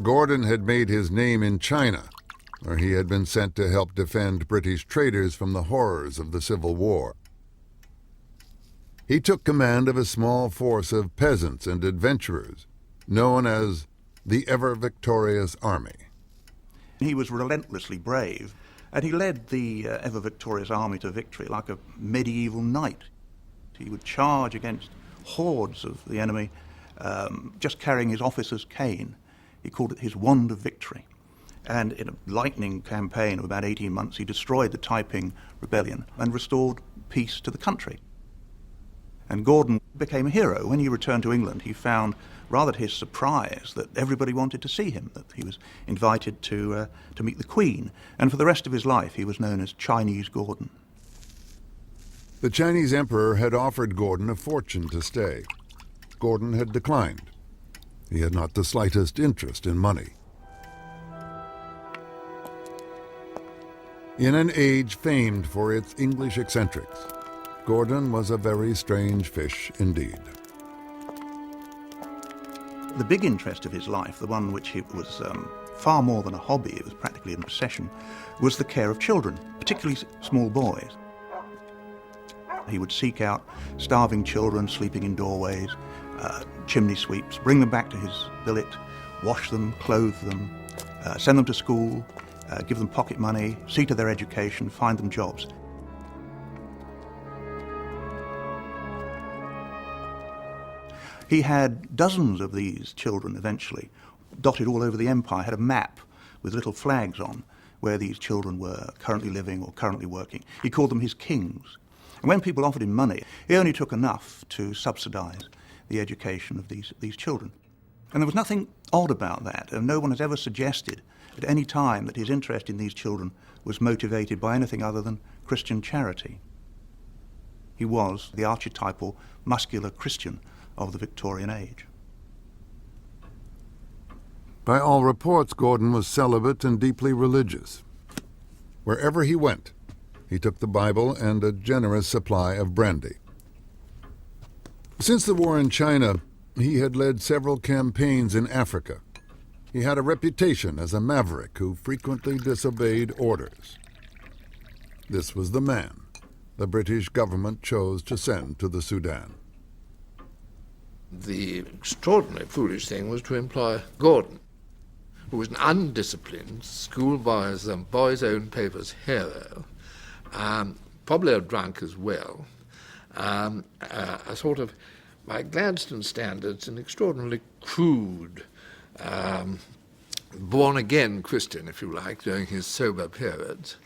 Gordon had made his name in China, where he had been sent to help defend British traders from the horrors of the Civil War. He took command of a small force of peasants and adventurers, known as the ever-victorious army. He was relentlessly brave, and he led the ever-victorious army to victory like a medieval knight. He would charge against hordes of the enemy, just carrying his officer's cane. He called it his wand of victory. And in a lightning campaign of about 18 months, he destroyed the Taiping rebellion and restored peace to the country. And Gordon became a hero. When he returned to England, he found, rather to his surprise, that everybody wanted to see him, that he was invited to meet the Queen. And for the rest of his life, he was known as Chinese Gordon. The Chinese emperor had offered Gordon a fortune to stay. Gordon had declined. He had not the slightest interest in money. In an age famed for its English eccentrics, Gordon was a very strange fish indeed. The big interest of his life, the one which it was far more than a hobby, it was practically an obsession, was the care of children, particularly small boys. He would seek out starving children sleeping in doorways, chimney sweeps, bring them back to his billet, wash them, clothe them, send them to school, give them pocket money, see to their education, find them jobs. He had dozens of these children eventually, dotted all over the empire, had a map with little flags on where these children were currently living or currently working. He called them his kings. And when people offered him money, he only took enough to subsidize the education of these children. And there was nothing odd about that, and no one has ever suggested at any time that his interest in these children was motivated by anything other than Christian charity. He was the archetypal muscular Christian of the Victorian age. By all reports, Gordon was celibate and deeply religious. Wherever he went, he took the Bible and a generous supply of brandy. Since the war in China, he had led several campaigns in Africa. He had a reputation as a maverick who frequently disobeyed orders. This was the man the British government chose to send to the Sudan. The extraordinarily foolish thing was to employ Gordon, who was an undisciplined schoolboy's boy's own paper's hero, probably a drunk as well, a sort of, by Gladstone standards, an extraordinarily crude, born-again Christian, if you like, during his sober periods.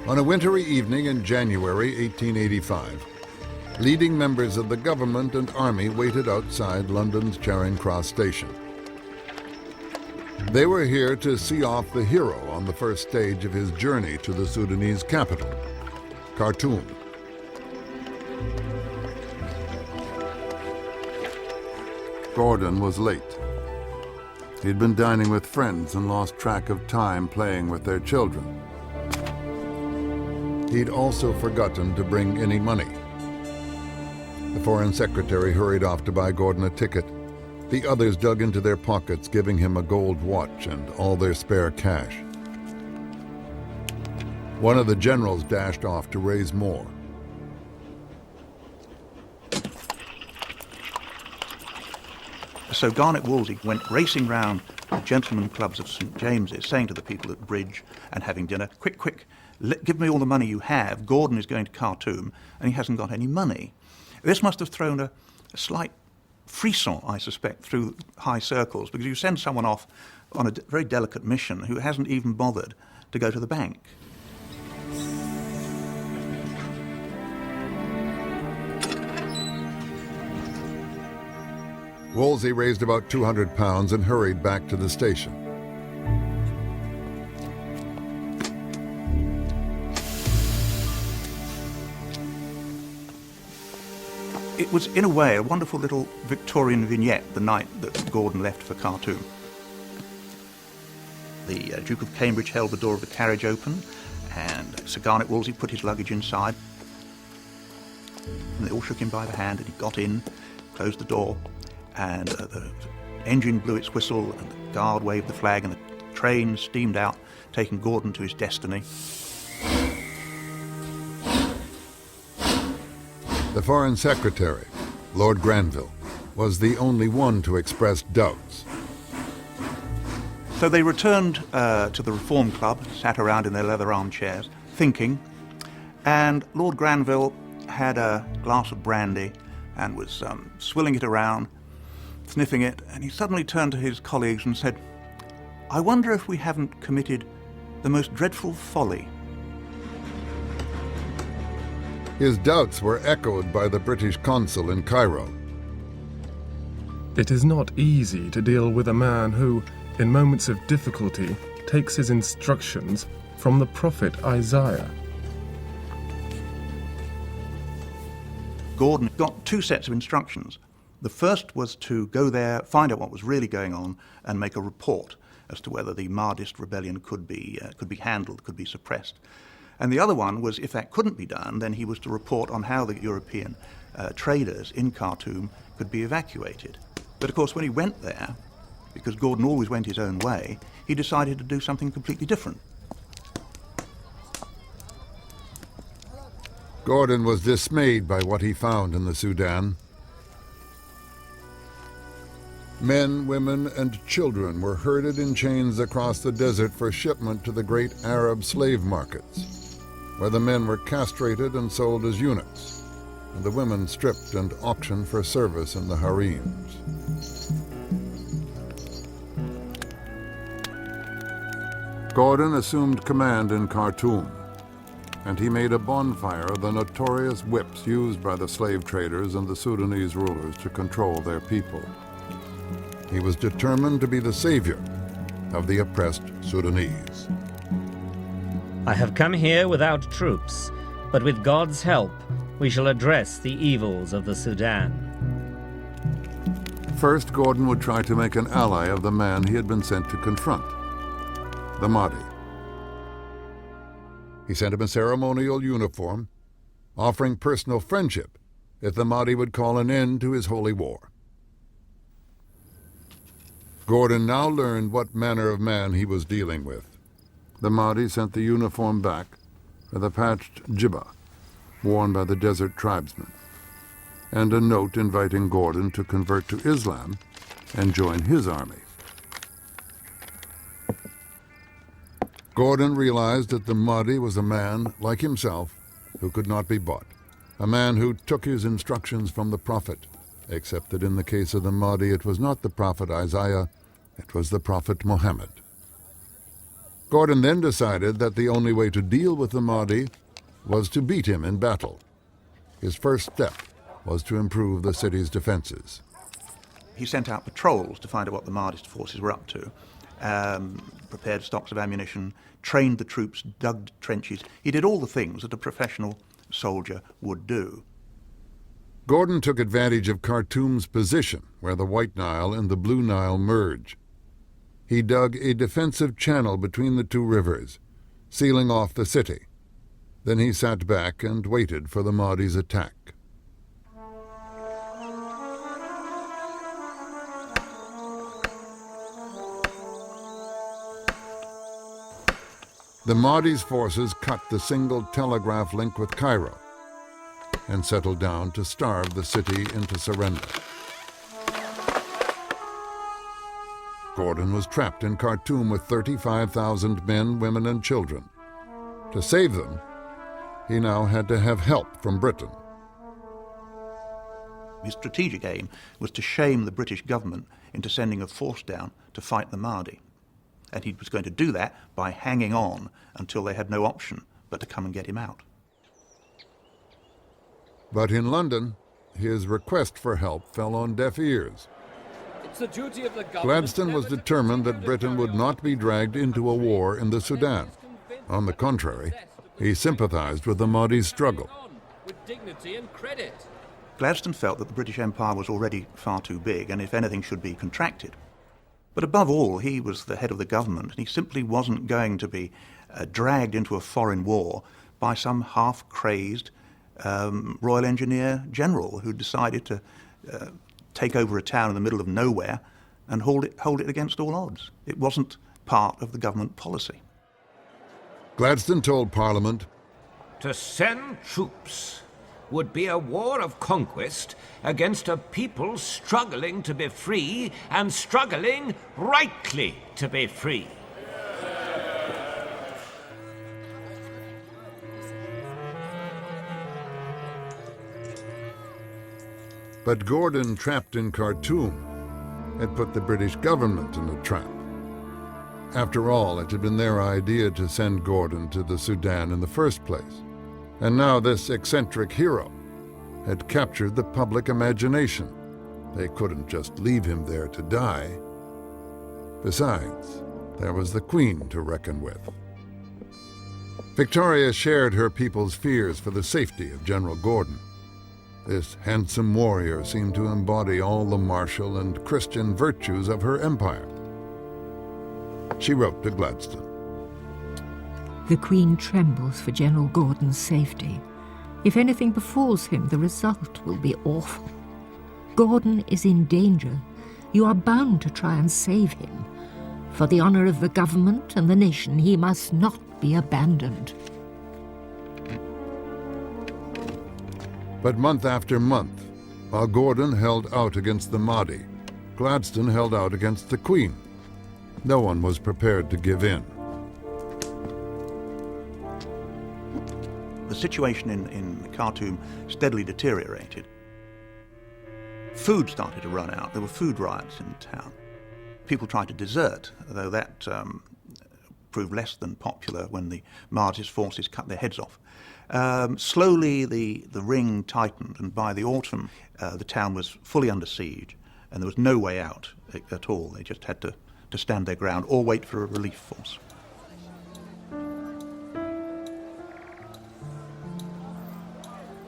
On a wintry evening in January 1885, leading members of the government and army waited outside London's Charing Cross station. They were here to see off the hero on the first stage of his journey to the Sudanese capital, Khartoum. Gordon was late. He'd been dining with friends and lost track of time playing with their children. He'd also forgotten to bring any money. The foreign secretary hurried off to buy Gordon a ticket. The others dug into their pockets, giving him a gold watch and all their spare cash. One of the generals dashed off to raise more. So Garnet Wolsey went racing round the gentlemen clubs of St. James's, saying to the people at bridge and having dinner, quick, quick, give me all the money you have. Gordon is going to Khartoum and he hasn't got any money. This must have thrown a slight frisson, I suspect, through high circles, because you send someone off on a very delicate mission who hasn't even bothered to go to the bank. Wolsey raised about £200 and hurried back to the station. It was, in a way, a wonderful little Victorian vignette the night that Gordon left for Khartoum. The Duke of Cambridge held the door of the carriage open, and Sir Garnet Wolsey put his luggage inside. And they all shook him by the hand, and he got in, closed the door, and the engine blew its whistle, and the guard waved the flag, and the train steamed out, taking Gordon to his destiny. The Foreign Secretary, Lord Granville, was the only one to express doubts. So they returned to the Reform Club, sat around in their leather armchairs, thinking, and Lord Granville had a glass of brandy and was swilling it around, sniffing it, and he suddenly turned to his colleagues and said, "I wonder if we haven't committed the most dreadful folly." His doubts were echoed by the British consul in Cairo. It is not easy to deal with a man who, in moments of difficulty, takes his instructions from the prophet Isaiah. Gordon got two sets of instructions. The first was to go there, find out what was really going on, and make a report as to whether the Mahdist rebellion could be handled, could be suppressed. And the other one was, if that couldn't be done, then he was to report on how the European traders in Khartoum could be evacuated. But of course, when he went there, because Gordon always went his own way, he decided to do something completely different. Gordon was dismayed by what he found in the Sudan. Men, women, and children were herded in chains across the desert for shipment to the great Arab slave markets, where the men were castrated and sold as eunuchs, and the women stripped and auctioned for service in the harems. Gordon assumed command in Khartoum, and he made a bonfire of the notorious whips used by the slave traders and the Sudanese rulers to control their people. He was determined to be the savior of the oppressed Sudanese. I have come here without troops, but with God's help, we shall address the evils of the Sudan. First, Gordon would try to make an ally of the man he had been sent to confront, the Mahdi. He sent him a ceremonial uniform, offering personal friendship if the Mahdi would call an end to his holy war. Gordon now learned what manner of man he was dealing with. The Mahdi sent the uniform back with a patched jibbah worn by the desert tribesmen, and a note inviting Gordon to convert to Islam and join his army. Gordon realized that the Mahdi was a man like himself who could not be bought, a man who took his instructions from the prophet, except that in the case of the Mahdi it was not the prophet Isaiah, it was the prophet Muhammad. Gordon then decided that the only way to deal with the Mahdi was to beat him in battle. His first step was to improve the city's defenses. He sent out patrols to find out what the Mahdist forces were up to, prepared stocks of ammunition, trained the troops, dug trenches. He did all the things that a professional soldier would do. Gordon took advantage of Khartoum's position, where the White Nile and the Blue Nile merge. He dug a defensive channel between the two rivers, sealing off the city. Then he sat back and waited for the Mahdi's attack. The Mahdi's forces cut the single telegraph link with Cairo and settled down to starve the city into surrender. Gordon was trapped in Khartoum with 35,000 men, women, and children. To save them, he now had to have help from Britain. His strategic aim was to shame the British government into sending a force down to fight the Mahdi. And he was going to do that by hanging on until they had no option but to come and get him out. But in London, his request for help fell on deaf ears. It's the duty of the Gladstone was determined that Britain would not be dragged into a war in the Sudan. On the contrary, he sympathized with the Mahdi's struggle. with dignity and credit. Gladstone felt that the British Empire was already far too big and, if anything, should be contracted. But above all, he was the head of the government, and he simply wasn't going to be dragged into a foreign war by some half-crazed Royal Engineer general who decided to take over a town in the middle of nowhere and hold it against all odds. It wasn't part of the government policy. Gladstone told Parliament, To send troops would be a war of conquest against a people struggling to be free and struggling rightly to be free. but Gordon, trapped in Khartoum, had put the British government in a trap. After all, it had been their idea to send Gordon to the Sudan in the first place. And now this eccentric hero had captured the public imagination. They couldn't just leave him there to die. Besides, there was the Queen to reckon with. Victoria shared her people's fears for the safety of General Gordon. This handsome warrior seemed to embody all the martial and Christian virtues of her empire. She wrote to Gladstone. The Queen trembles for General Gordon's safety. If anything befalls him, the result will be awful. Gordon is in danger. You are bound to try and save him. For the honor of the government and the nation, he must not be abandoned. But month after month, while Gordon held out against the Mahdi, Gladstone held out against the Queen. No one was prepared to give in. The situation in Khartoum steadily deteriorated. Food started to run out. There were food riots in town. People tried to desert, though that proved less than popular when the Mahdi's forces cut their heads off. Slowly the ring tightened, and by the autumn the town was fully under siege, and there was no way out at all. They just had to stand their ground or wait for a relief force.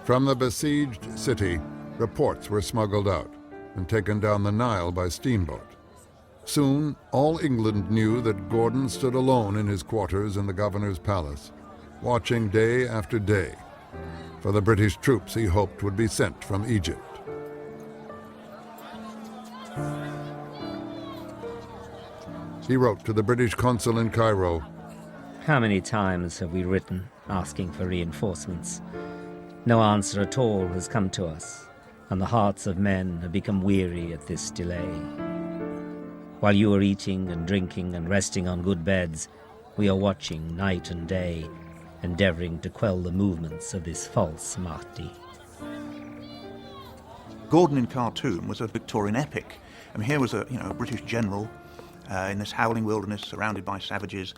From the besieged city, reports were smuggled out and taken down the Nile by steamboat. Soon, all England knew that Gordon stood alone in his quarters in the governor's palace, watching day after day for the British troops he hoped would be sent from Egypt. He wrote to the British consul in Cairo, How many times have we written asking for reinforcements? No answer at all has come to us, and the hearts of men have become weary at this delay. While you are eating and drinking and resting on good beds, we are watching night and day, endeavoring to quell the movements of this false Mahdi. Gordon in Khartoum was a Victorian epic. I mean, here was a British general in this howling wilderness, surrounded by savages,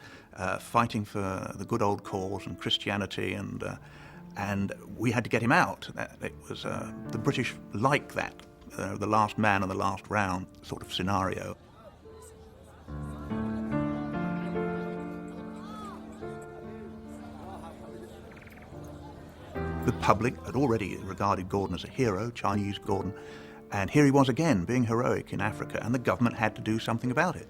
fighting for the good old cause and Christianity, and we had to get him out. It was the British like that, the last man and the last round sort of scenario. The public had already regarded Gordon as a hero, Chinese Gordon, and here he was again, being heroic in Africa, and the government had to do something about it.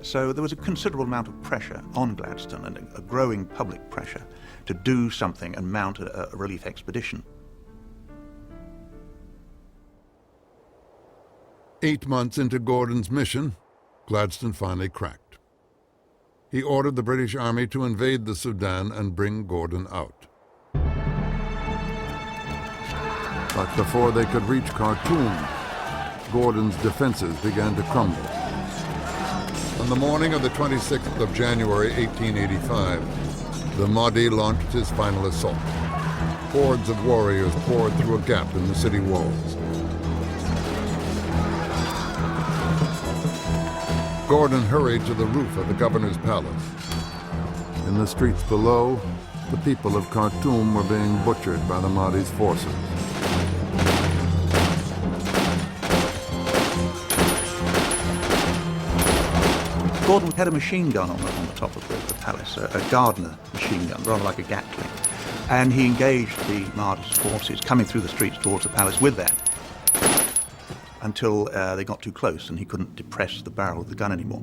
So there was a considerable amount of pressure on Gladstone, and a growing public pressure to do something and mount a relief expedition. 8 months into Gordon's mission, Gladstone finally cracked. He ordered the British Army to invade the Sudan and bring Gordon out. But before they could reach Khartoum, Gordon's defenses began to crumble. On the morning of the 26th of January 1885, the Mahdi launched his final assault. Hordes of warriors poured through a gap in the city walls. Gordon hurried to the roof of the governor's palace. In the streets below, the people of Khartoum were being butchered by the Mahdi's forces. Gordon had a machine gun on the top of the palace, a Gardner machine gun, rather like a Gatling. And he engaged the Mahdi's forces coming through the streets towards the palace with that, until they got too close and he couldn't depress the barrel of the gun anymore.